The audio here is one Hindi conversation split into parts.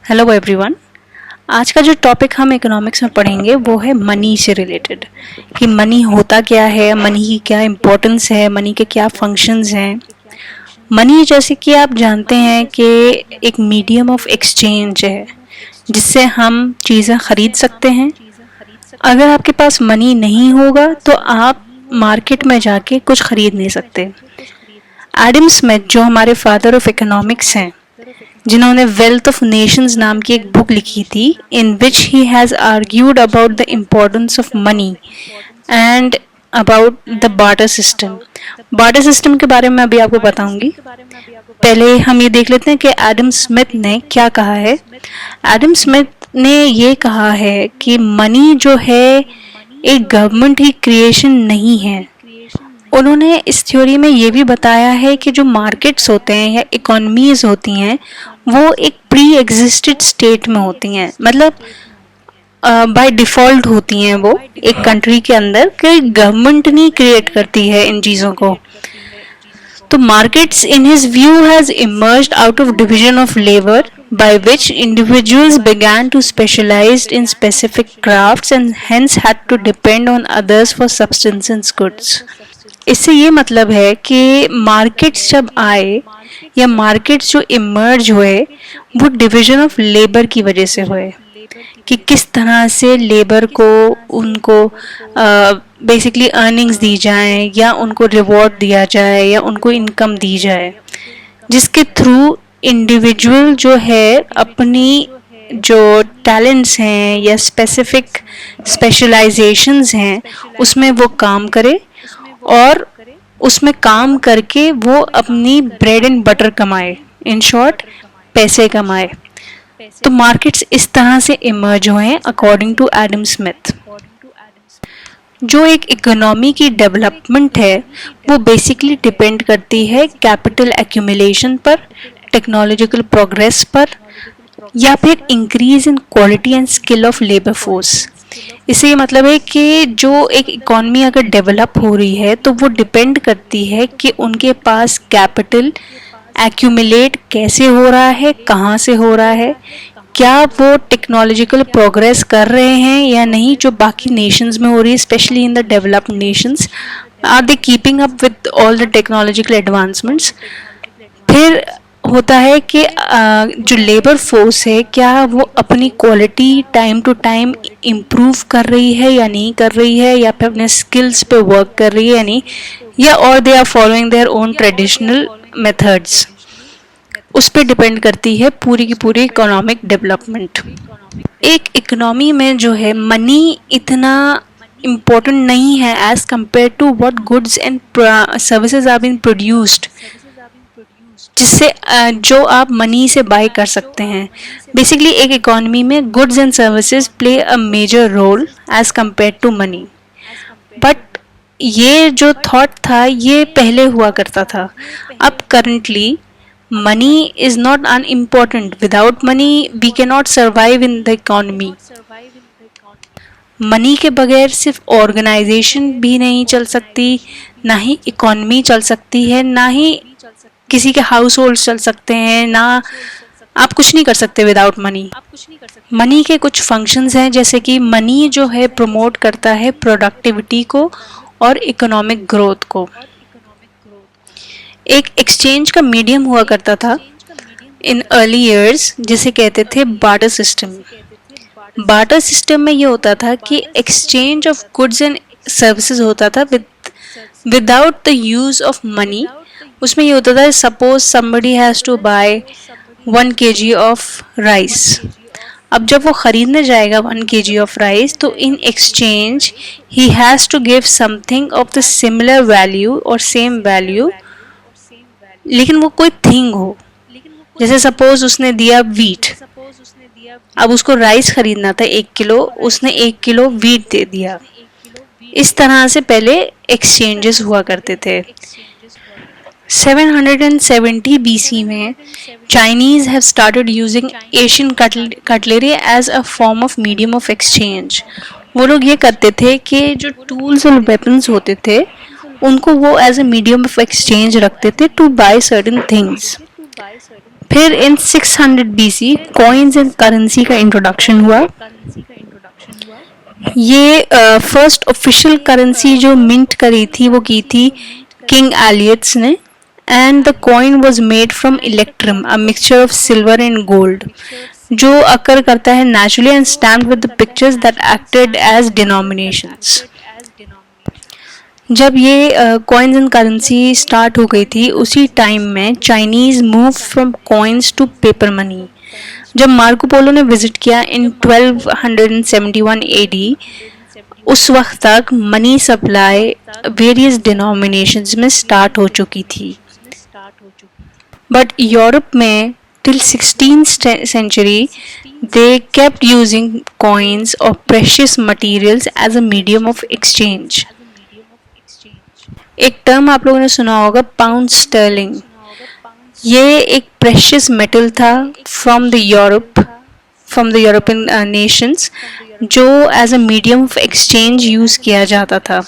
Hello everyone. आज का जो टॉपिक हम इकोनॉमिक्स में पढ़ेंगे वो है मनी से रिलेटेड कि मनी होता क्या है, मनी की क्या इम्पोर्टेंस है, मनी के क्या फंक्शंस हैं। मनी जैसे कि आप जानते हैं कि एक मीडियम ऑफ एक्सचेंज है जिससे हम चीज़ें खरीद सकते हैं। अगर आपके पास मनी नहीं होगा तो आप मार्केट में जाके कुछ खरीद नहीं सकते। एडम स्मिथ जो हमारे फादर ऑफ इकोनॉमिक्स हैं, जिन्होंने वेल्थ ऑफ नेशंस नाम की एक बुक लिखी थी in which he has argued about the importance of money and about the barter system. Barter system के बारे में अभी आपको बताऊंगी। पहले हम ये देख लेते हैं कि एडम स्मिथ ने क्या कहा है। एडम स्मिथ ने ये कहा है कि मनी जो है एक गवर्नमेंट की क्रिएशन नहीं है। उन्होंने इस थ्योरी में ये भी बताया है कि जो मार्केट्स होते हैं या इकोनॉमीज होती हैं वो एक प्री एग्जिस्टेड स्टेट में होती हैं, मतलब बाय डिफ़ॉल्ट होती हैं वो एक कंट्री के अंदर, कि गवर्नमेंट नहीं क्रिएट करती है इन चीज़ों को। तो markets in his view has emerged out of division of labour by which individuals began to specialize in specific crafts and hence had to depend on others for subsistence goods। इससे ये मतलब है कि मार्केट्स जब आए या मार्केट्स जो इमर्ज हुए वो डिवीजन ऑफ लेबर की वजह से हुए, कि किस तरह से लेबर को उनको बेसिकली अर्निंग्स दी जाएं या उनको रिवॉर्ड दिया जाए या उनको इनकम दी जाए, जिसके थ्रू इंडिविजुअल जो है अपनी जो टैलेंट्स हैं या स्पेसिफिक स्पेशलाइजेशंस हैं उसमें वो काम करे और उसमें काम करके वो अपनी ब्रेड एंड बटर कमाए, इन शॉर्ट पैसे कमाए। तो मार्केट्स इस तरह से इमर्ज हुए हैं अकॉर्डिंग टू एडम स्मिथ। जो एक इकोनॉमी की डेवलपमेंट है वो बेसिकली डिपेंड करती है कैपिटल एक्यूमुलेशन पर, टेक्नोलॉजिकल प्रोग्रेस पर, या फिर increase in quality and skill of labour force. इससे ये मतलब है कि जो एक इकॉनमी अगर डेवलप हो रही है तो वो डिपेंड करती है कि उनके पास कैपिटल एक्यूमुलेट कैसे हो रहा है, कहाँ से हो रहा है, क्या वो टेक्नोलॉजिकल प्रोग्रेस कर रहे हैं या नहीं जो बाकी नेशंस में हो रही है, specially in the developed nations, are they keeping up with all the technological advancements. फिर होता है कि जो लेबर फोर्स है क्या वो अपनी quality time to time improve कर रही है या नहीं कर रही है, या फिर अपने स्किल्स पे वर्क कर रही है या नहीं, या और they are following their own traditional methods. उस पर डिपेंड करती है पूरी की पूरी इकोनॉमिक डेवलपमेंट। एक इकोनॉमी में जो है मनी इतना इम्पोर्टेंट नहीं है as compared to what goods and services are been produced, जिससे जो आप मनी से बाय कर सकते हैं। बेसिकली एक इकोनॉमी में goods and services play a major role as compared to money. But ये जो थॉट था ये पहले हुआ करता था। अब currently money is not unimportant. Without money we can not survive in the economy. Money के बगैर सिर्फ ऑर्गेनाइजेशन भी नहीं चल सकती, ना ही इकोनॉमी चल सकती है, ना ही किसी के हाउस होल्ड चल सकते हैं, ना आप कुछ नहीं कर सकते विदाउट मनी। मनी के कुछ फंक्शंस हैं, जैसे कि मनी जो है प्रमोट करता है प्रोडक्टिविटी को और इकोनॉमिक ग्रोथ को। एक एक्सचेंज का मीडियम हुआ करता था इन अर्ली इयर्स जिसे कहते थे बार्टर सिस्टम। बार्टर सिस्टम में ये होता था कि exchange of goods and services होता था without the use of money. उसमें ये होता था, suppose somebody has to buy 1 kg of rice. अब जब वो खरीदने जाएगा 1 kg ऑफ राइस तो in exchange he has to give something of the similar value और सेम वैल्यू, लेकिन वो कोई थिंग हो। जैसे सपोज उसने दिया वीट, अब उसको राइस खरीदना था 1 किलो, उसने 1 किलो वीट दे दिया। इस तरह से पहले एक्सचेंजेस हुआ करते थे। 770 BC में Chinese have started using Asian cutlery as a form of medium of exchange. वो लोग ये करते थे कि जो टूल्स और वेपन्स होते थे उनको वो as a medium of exchange रखते थे टू बाय सर्टेन थिंग्स। फिर in 600 BC coins and currency का इंट्रोडक्शन हुआ। ये फर्स्ट ऑफिशियल करेंसी जो मिंट करी थी वो की थी किंग एलियट्स ने, and the coin was made from electrum, a mixture of silver and gold, जो अकर करता है naturally and stamped with the pictures that acted as denominations. जब ये कॉइन्स एंड करेंसी स्टार्ट हो गई थी उसी टाइम में Chinese move from coins to paper money. जब मार्को पोलो ने विजिट किया इन 1271 AD, उस वक्त तक मनी सप्लाई वेरियस डिनोमिनेशंस में स्टार्ट हो चुकी थी। बट यूरोप में till 16th century they kept using coins or precious materials as a medium of exchange. एक टर्म आप लोगों ने सुना होगा, पाउंड स्टर्लिंग। ये एक प्रेशियस मेटल था फ्रॉम द यूरोपियन नेशंस, जो as a medium of exchange use किया जाता था।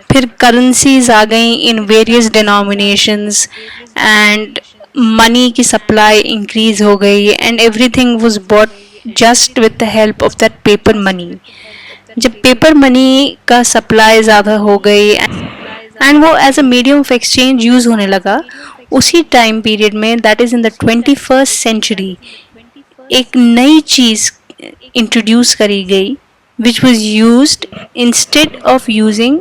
फिर करेंसीज आ गई in various denominations and money की सप्लाई इंक्रीज हो गई and everything was bought just with the help of that paper money. जब पेपर मनी का सप्लाई ज़्यादा हो गई एंड वो as a medium of exchange use होने लगा, उसी टाइम पीरियड में that is in the 21st century एक नई चीज इंट्रोड्यूस करी गई which was used instead of using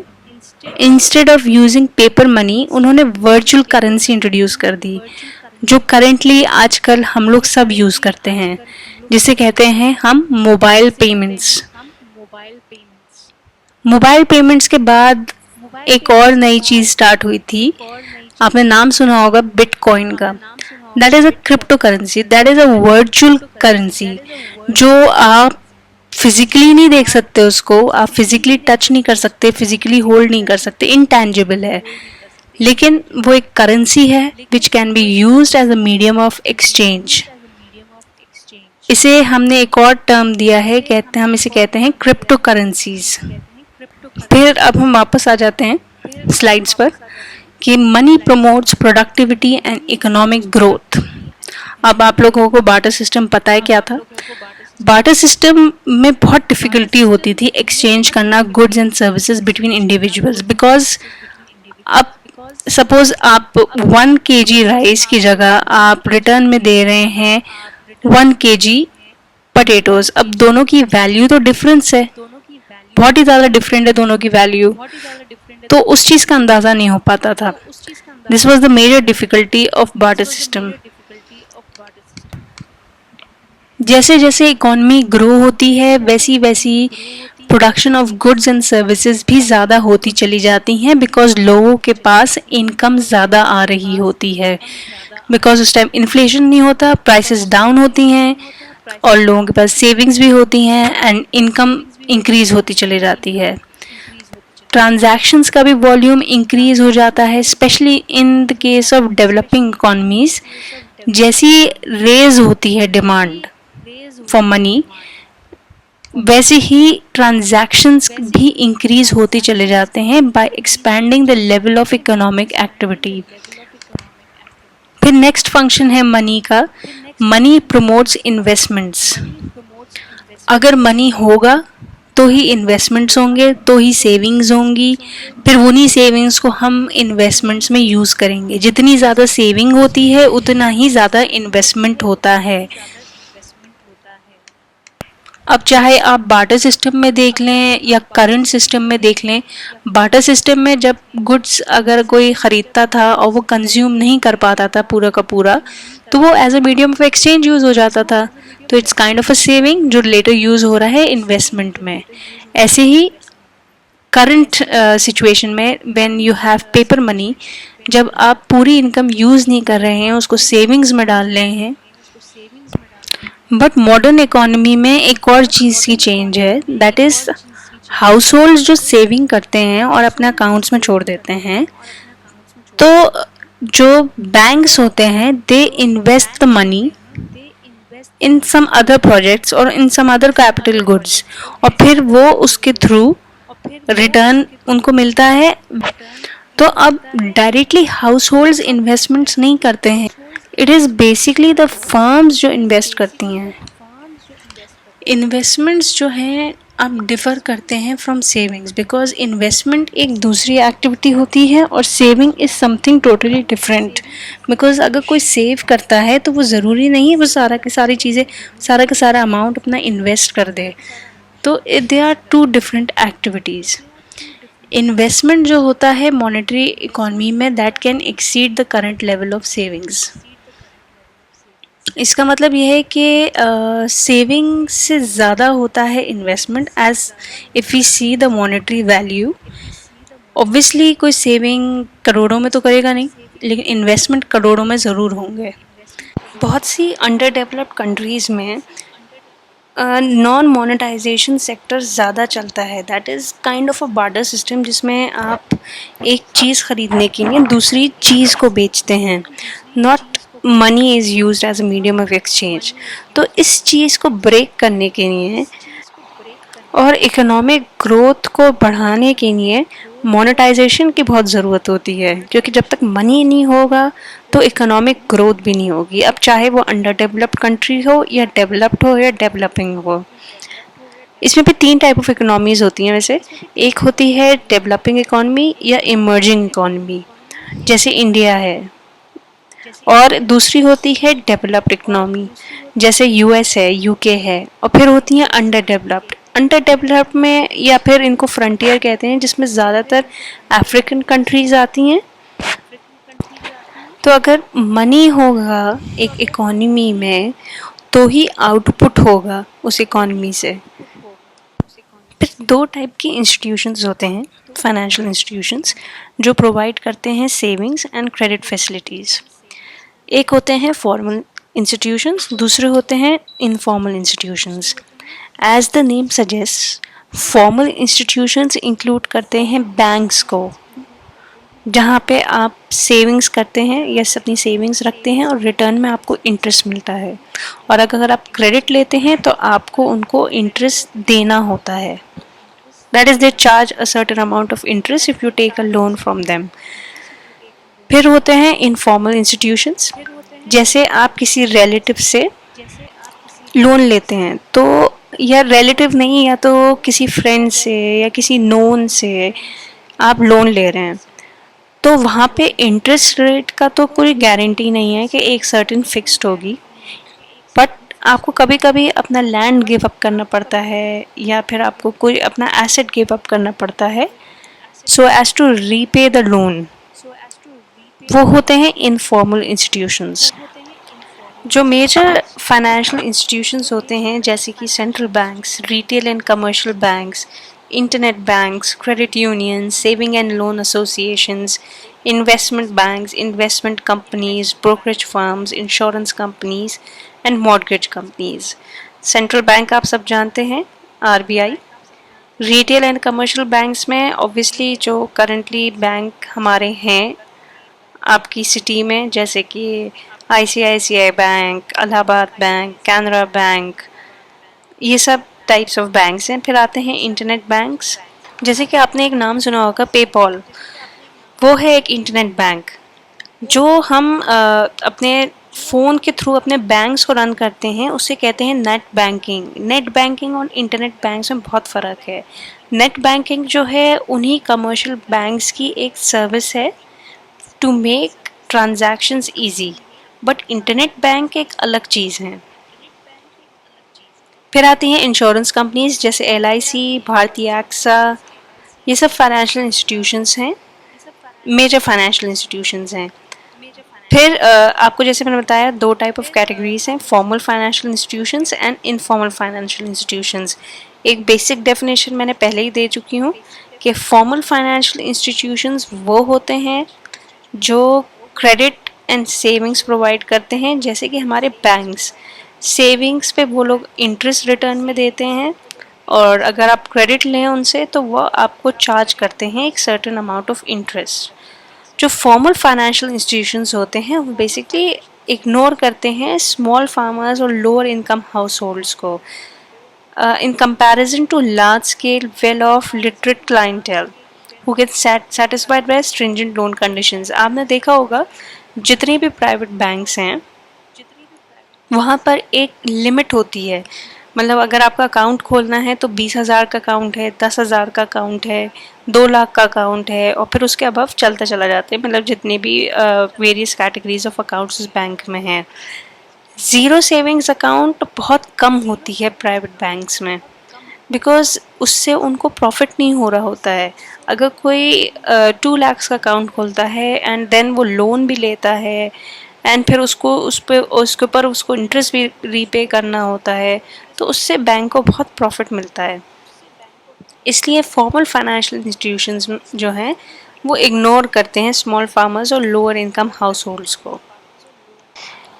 paper money. उन्होंने वर्चुअल करेंसी इंट्रोड्यूस कर दी, जो करेंटली आजकल हम लोग सब यूज करते हैं, जिसे कहते हैं हम मोबाइल पेमेंट्स। मोबाइल पेमेंट्स के बाद एक और नई चीज स्टार्ट हुई थी, आपने नाम सुना होगा बिटकॉइन का। That is a crypto currency, that is a virtual currency, जो आप फिजिकली नहीं देख सकते, उसको आप फिजिकली टच नहीं कर सकते, फिजिकली होल्ड नहीं कर सकते, इनटैंजिबल है, लेकिन वो एक करेंसी है which can be used as a medium of exchange. इसे हमने एक और टर्म दिया है, हम इसे कहते हैं क्रिप्टो करेंसीज। फिर अब हम वापस आ जाते हैं स्लाइड्स पर कि money promotes productivity and economic growth. अब आप लोगों को बार्टर सिस्टम पता है क्या था? बार्टर सिस्टम में बहुत डिफिकल्टी होती थी एक्सचेंज करना goods and services between individuals, because अब सपोज आप 1 kg राइस की जगह आप रिटर्न में दे रहे हैं 1 kg पोटैटोज। अब दोनों की वैल्यू तो डिफरेंस है, बहुत ही ज़्यादा डिफरेंट है दोनों की वैल्यू, तो उस चीज़ का अंदाज़ा नहीं हो पाता था। This was the major difficulty of barter system. जैसे जैसे इकोनॉमी ग्रो होती है वैसी वैसी production of goods and services भी ज़्यादा होती चली जाती हैं, बिकॉज लोगों के पास इनकम ज़्यादा आ रही होती है, बिकॉज उस टाइम इन्फ्लेशन नहीं होता, प्राइसेस डाउन होती हैं और लोगों के पास सेविंग्स भी होती हैं एंड इनकम इंक्रीज होती चली जाती है। ट्रांजैक्शंस का भी वॉल्यूम इंक्रीज हो जाता है, specially in the case of developing economies. जैसी रेज होती है डिमांड फॉर मनी, वैसे ही ट्रांजैक्शंस भी इंक्रीज होते चले जाते हैं by expanding the level of economic activity. फिर नेक्स्ट फंक्शन है मनी का, मनी प्रमोट्स इन्वेस्टमेंट्स। अगर मनी होगा तो ही इन्वेस्टमेंट्स होंगे, तो ही सेविंग्स होंगी, फिर उन्हीं सेविंग्स को हम इन्वेस्टमेंट्स में यूज़ करेंगे। जितनी ज़्यादा सेविंग होती है उतना ही ज़्यादा इन्वेस्टमेंट होता है। अब चाहे आप बार्टर सिस्टम में देख लें या करंट सिस्टम में देख लें, बार्टर सिस्टम में जब गुड्स अगर कोई ख़रीदता था और वो कंज्यूम नहीं कर पाता था पूरा का पूरा, तो वो as a medium of exchange use हो जाता था, तो it's kind of a saving जो लेटर यूज़ हो रहा है इन्वेस्टमेंट में। ऐसे ही करंट सिचुएशन में when you have paper money, जब आप पूरी इनकम यूज़ नहीं कर रहे हैं, उसको सेविंग्स में डाल रहे हैं। बट मॉडर्न इकोनॉमी में एक और चीज़ की चेंज है, दैट इज़ हाउस होल्ड जो सेविंग करते हैं और अपने अकाउंट्स में छोड़ देते हैं, तो जो बैंक्स होते हैं they invest the money in some other projects और in some other capital goods, और फिर वो उसके थ्रू रिटर्न उनको मिलता है। तो अब डायरेक्टली हाउस होल्ड्स इन्वेस्टमेंट्स नहीं करते हैं, it is basically the firms जो इन्वेस्ट करती हैं। इन्वेस्टमेंट्स जो हैं अब डिफ़र करते हैं फ्रॉम सेविंग्स, बिकॉज इन्वेस्टमेंट एक दूसरी एक्टिविटी होती है और saving is something totally different. Because अगर कोई सेव करता है तो वो ज़रूरी नहीं है वो सारा की सारी चीज़ें, सारा का सारा अमाउंट अपना इन्वेस्ट कर दे। तो they are two different activities. Investment जो होता है मॉनेटरी इकोनॉमी में, that can exceed the current level of savings. इसका मतलब ये है कि सेविंग से ज़्यादा होता है investment, as if we see the monetary value. Obviously कोई सेविंग करोड़ों में तो करेगा नहीं, लेकिन इन्वेस्टमेंट करोड़ों में ज़रूर होंगे। बहुत सी अंडर डेवलप्ड कंट्रीज़ में नॉन मोनेटाइजेशन सेक्टर ज़्यादा चलता है। That is kind of a barter system, जिसमें आप एक चीज़ ख़रीदने के लिए दूसरी चीज़ को बेचते हैं। Not money is used as a medium of exchange. तो इस चीज़ को ब्रेक करने के लिए और इकोनॉमिक ग्रोथ को बढ़ाने के लिए मोनेटाइजेशन की बहुत ज़रूरत होती है, क्योंकि जब तक मनी नहीं होगा तो इकोनॉमिक ग्रोथ भी नहीं होगी। अब चाहे वो अंडर डेवलप्ड कंट्री हो या डेवलप्ड हो या डेवलपिंग हो। इसमें भी 3 टाइप ऑफ इकोनॉमीज़ होती हैं वैसे। एक होती है डेवलपिंग इकोनॉमी या इमर्जिंग इकोनॉमी, जैसे इंडिया है, और दूसरी होती है डेवलप्ड इकोनॉमी, जैसे यूएस है, यूके है, और फिर होती हैं अंडर डेवलप्ड। अंडर डेवलप्ड में, या फिर इनको फ्रंटियर कहते हैं, जिसमें ज़्यादातर अफ्रीकन कंट्रीज़ आती हैं। तो अगर मनी होगा एक इकोनॉमी में तो ही आउटपुट होगा उस इकोनॉमी से। फिर 2 टाइप की इंस्टीट्यूशंस होते हैं, फाइनेंशियल इंस्टीट्यूशंस, जो प्रोवाइड करते हैं सेविंग्स एंड क्रेडिट फैसिलिटीज़। एक होते हैं फॉर्मल इंस्टीट्यूशंस, दूसरे होते हैं informal institutions. As the name suggest, formal institutions include करते हैं बैंक्स को, जहाँ पे आप सेविंग्स करते हैं या अपनी सेविंग्स रखते हैं और रिटर्न में आपको इंटरेस्ट मिलता है। और अगर आप क्रेडिट लेते हैं तो आपको उनको इंटरेस्ट देना होता है। That is they charge a certain amount of interest if you take a loan from them. फिर होते हैं इनफॉर्मल इंस्टीट्यूशंस, जैसे आप किसी रिलेटिव से लोन लेते हैं, तो या रिलेटिव नहीं, या तो किसी फ्रेंड से या किसी नोन से आप लोन ले रहे हैं, तो वहाँ पे इंटरेस्ट रेट का तो कोई गारंटी नहीं है कि एक सर्टेन फिक्स्ड होगी। बट आपको कभी कभी अपना लैंड गिव अप करना पड़ता है, या फिर आपको कोई अपना एसेट गिव अप करना पड़ता है, so as to repay the loan. वो होते हैं इनफॉर्मल इंस्टीट्यूशंस। जो मेजर फाइनेंशियल इंस्टीट्यूशंस होते हैं, जैसे कि central banks, retail and commercial banks, internet banks, credit unions, saving and loan associations, investment banks, investment companies, brokerage firms, insurance companies and mortgage companies. Central bank आप सब जानते हैं, RBI. Retail and commercial banks में ऑब्वियसली जो करंटली बैंक हमारे हैं आपकी सिटी में, जैसे कि ICICI bank, Allahabad bank, Canara bank, ये सब टाइप्स ऑफ बैंक्स हैं। फिर आते हैं इंटरनेट बैंक्स, जैसे कि आपने एक नाम सुना होगा पेपॉल, वो है एक इंटरनेट बैंक जो हम अपने फ़ोन के थ्रू अपने बैंक्स को रन करते हैं, उसे कहते हैं नेट बैंकिंग। नेट बैंकिंग और इंटरनेट बैंक्स में बहुत फ़र्क है। नेट बैंकिंग जो है उन्हीं कमर्शियल बैंक्स की एक सर्विस है to make transactions easy, but internet bank एक अलग चीज़ है। फिर आती हैं इंश्योरेंस कंपनीज, जैसे एलआईसी, भारतीय एक्सा, ये सब फाइनेंशियल इंस्टीट्यूशंस हैं, मेजर फाइनेंशियल इंस्टीट्यूशंस हैं। फिर आपको जैसे मैंने बताया 2 टाइप ऑफ कैटेगरीज हैं, formal financial institutions and informal financial institutions. एक बेसिक डेफिनेशन मैंने पहले ही दे चुकी हूँ कि फॉर्मल फाइनेंशियल इंस्टीट्यूशंस वो होते हैं जो क्रेडिट एंड सेविंग्स प्रोवाइड करते हैं, जैसे कि हमारे बैंक्स। सेविंग्स पे वो लोग इंटरेस्ट रिटर्न में देते हैं, और अगर आप क्रेडिट लें उनसे तो वो आपको चार्ज करते हैं एक सर्टेन अमाउंट ऑफ इंटरेस्ट। जो फॉर्मल फाइनेंशियल इंस्टीट्यूशंस होते हैं वो बेसिकली इग्नोर करते हैं स्मॉल फार्मर्स और लोअर इनकम हाउस होल्ड्स को, in comparison to large scale well off literate clientele who get satisfied by stringent loan conditions। आपने देखा होगा जितने भी प्राइवेट बैंक्स हैं वहाँ पर एक लिमिट होती है। मतलब अगर आपका अकाउंट खोलना है तो 20,000 का अकाउंट है, 10,000 का अकाउंट है, 2 लाख का अकाउंट है और फिर उसके अबव चलता चला जाता है, मतलब जितने भी वेरियस कैटेगरीज ऑफ अकाउंट्स उस बैंक में हैं। ज़ीरो सेविंग्स अकाउंट बहुत कम होती है प्राइवेट बैंक्स में, बिकॉज़ उससे उनको प्रॉफिट नहीं हो रहा होता है। अगर कोई 2 लैक्स का अकाउंट खोलता है एंड देन वो लोन भी लेता है एंड फिर उसको उसके ऊपर उसको इंटरेस्ट भी रीपे करना होता है, तो उससे बैंक को बहुत प्रॉफिट मिलता है। इसलिए फॉर्मल फाइनेंशियल इंस्टीट्यूशंस जो हैं वो इग्नोर करते हैं स्मॉल फार्मर्स और लोअर इनकम हाउस होल्ड्स को।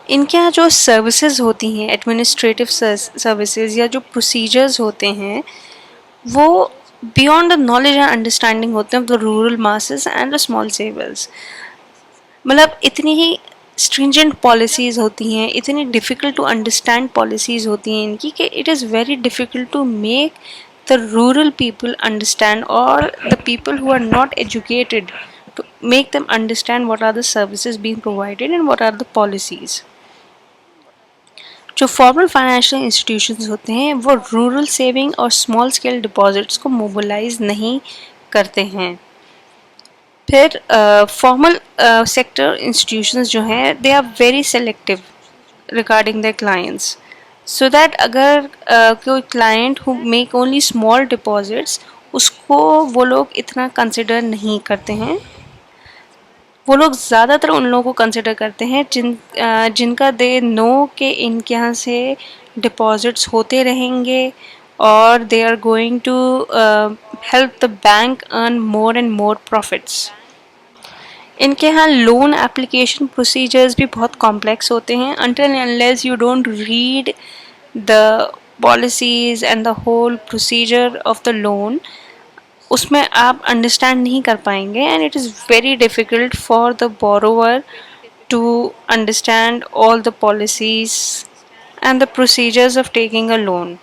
इनके यहाँ जो सर्विसेज होती हैं, एडमिनिस्ट्रेटिव सर्विसेज या जो प्रोसीजर्स होते हैं, वो beyond the knowledge and understanding होते हैं of the rural masses and the small savers. मतलब इतनी ही स्ट्रिंजेंट पॉलिसीज़ होती हैं, इतनी डिफ़िकल्ट टू अंडरस्टैंड पॉलिसीज़ होती हैं इनकी कि it is very difficult to make the rural people understand, or the people who are not educated, to make them understand what are the services being provided and what are the policies. जो फॉर्मल फाइनेंशियल इंस्टीट्यूशंस होते हैं वो रूरल सेविंग और स्मॉल स्केल डिपॉजिट्स को मोबिलाइज नहीं करते हैं। फिर फॉर्मल सेक्टर इंस्टीट्यूशंस जो हैं they are very selective regarding their clients, so that अगर कोई client who make only small deposits उसको वो लोग इतना कंसिडर नहीं करते हैं। वो लोग ज़्यादातर उन लोगों को कंसिडर करते हैं जिनका दे नो कि इनके यहाँ से डिपॉजिट्स होते रहेंगे और they are going to help the bank earn more and more profits. इनके यहाँ लोन एप्लीकेशन प्रोसीजर्स भी बहुत कॉम्प्लेक्स होते हैं। until and unless you don't read the policies and the whole procedure of the loan, उसमें आप अंडरस्टैंड नहीं कर पाएंगे and it is very difficult for the borrower to understand all the policies and the procedures of taking a loan.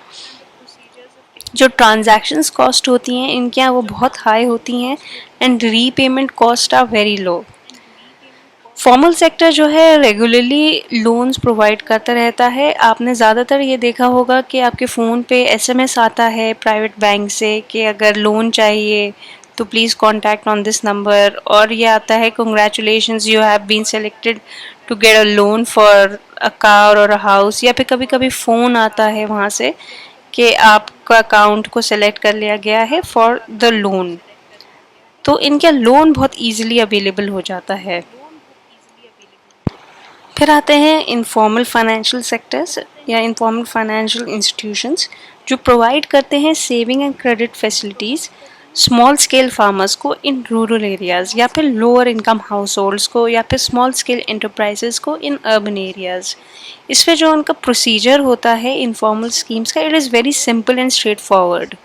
जो ट्रांजैक्शंस कॉस्ट होती हैं इनके यहाँ वो बहुत हाई होती हैं and repayment cost are very low. Formal sector जो है रेगुलरली लोन्स प्रोवाइड करता रहता है। आपने ज़्यादातर ये देखा होगा कि आपके फ़ोन पे एसएमएस आता है प्राइवेट बैंक से कि अगर लोन चाहिए तो please contact on this number, और ये आता है congratulations you have been selected to get a loan for a car और अ हाउस, या फिर कभी कभी फ़ोन आता है वहाँ से कि आपका अकाउंट को सेलेक्ट कर लिया गया है फॉर द लोन। तो इनका लोन बहुत ईजिली अवेलेबल हो जाता है। फिर आते हैं इनफॉर्मल फाइनेंशियल सेक्टर्स या इनफॉर्मल फाइनेंशियल इंस्टीट्यूशंस जो प्रोवाइड करते हैं saving and credit facilities small scale farmers को इन रूरल एरियाज़, या फिर लोअर इनकम हाउस होल्ड्स को, या फिर स्मॉल स्केल एंटरप्राइजेस को इन अर्बन एरियाज़। इसमें जो उनका प्रोसीजर होता है इनफॉर्मल स्कीम्स का, it is very simple and straightforward,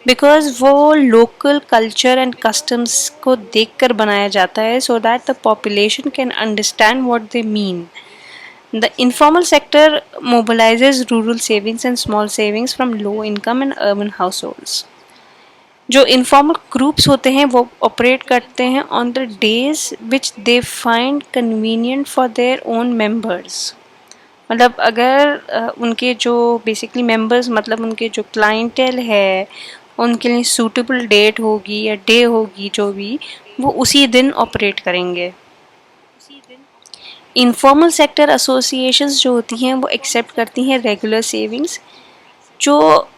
because वो लोकल कल्चर एंड कस्टम्स को देखकर बनाया जाता है so that the population can understand what they mean. The informal sector mobilises rural savings and small savings from low income and urban households. जो इनफॉर्मल ग्रुप्स होते हैं वो ऑपरेट करते हैं on the days which they find convenient for their own members. मतलब अगर उनके जो बेसिकली मेंबर्स, मतलब उनके जो क्लाइंटेल है, उनके लिए सूटेबल डेट होगी या डे होगी जो भी, वो उसी दिन ऑपरेट करेंगे। इनफॉर्मल सेक्टर एसोसिएशंस जो होती हैं वो एक्सेप्ट करती हैं रेगुलर सेविंग्स जो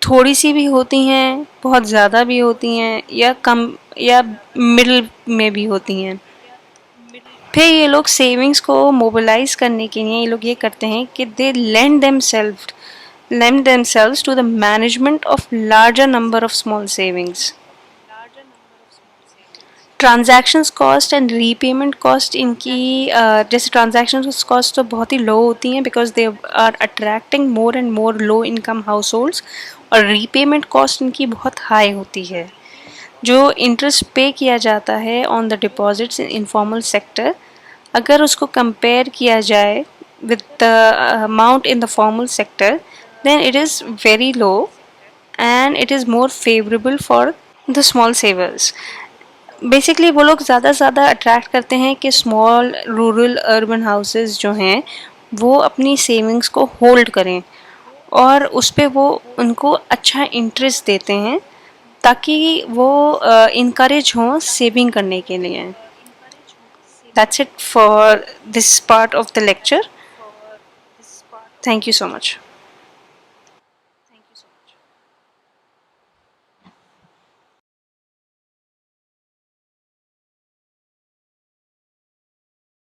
थोड़ी सी भी होती हैं, बहुत ज़्यादा भी होती हैं, या कम या मिडिल में भी होती हैं। फिर ये लोग सेविंग्स को मोबिलाइज करने के लिए ये लोग ये करते हैं कि दे lend themselves to the management of larger number of small savings. Transactions cost and repayment cost इनकी जैसे ट्रांजैक्शन कॉस्ट तो बहुत ही लो होती हैं because they are attracting more and more low income households, और रीपेमेंट कॉस्ट इनकी बहुत हाई होती है। जो इंटरेस्ट पे किया जाता है on the deposits in informal sector, अगर उसको कंपेयर किया जाए with the amount in the formal sector, then it is very low and it is more favorable for the small savers. Basically वो लोग ज़्यादा से ज़्यादा अट्रैक्ट करते हैं कि स्मॉल रूरल अर्बन हाउसेस जो हैं वो अपनी सेविंग्स को होल्ड करें और उस पे वो उनको अच्छा इंटरेस्ट देते हैं ताकि वो इनकरेज हों सेविंग करने के लिए. That's it for this part of the lecture. Thank you so much.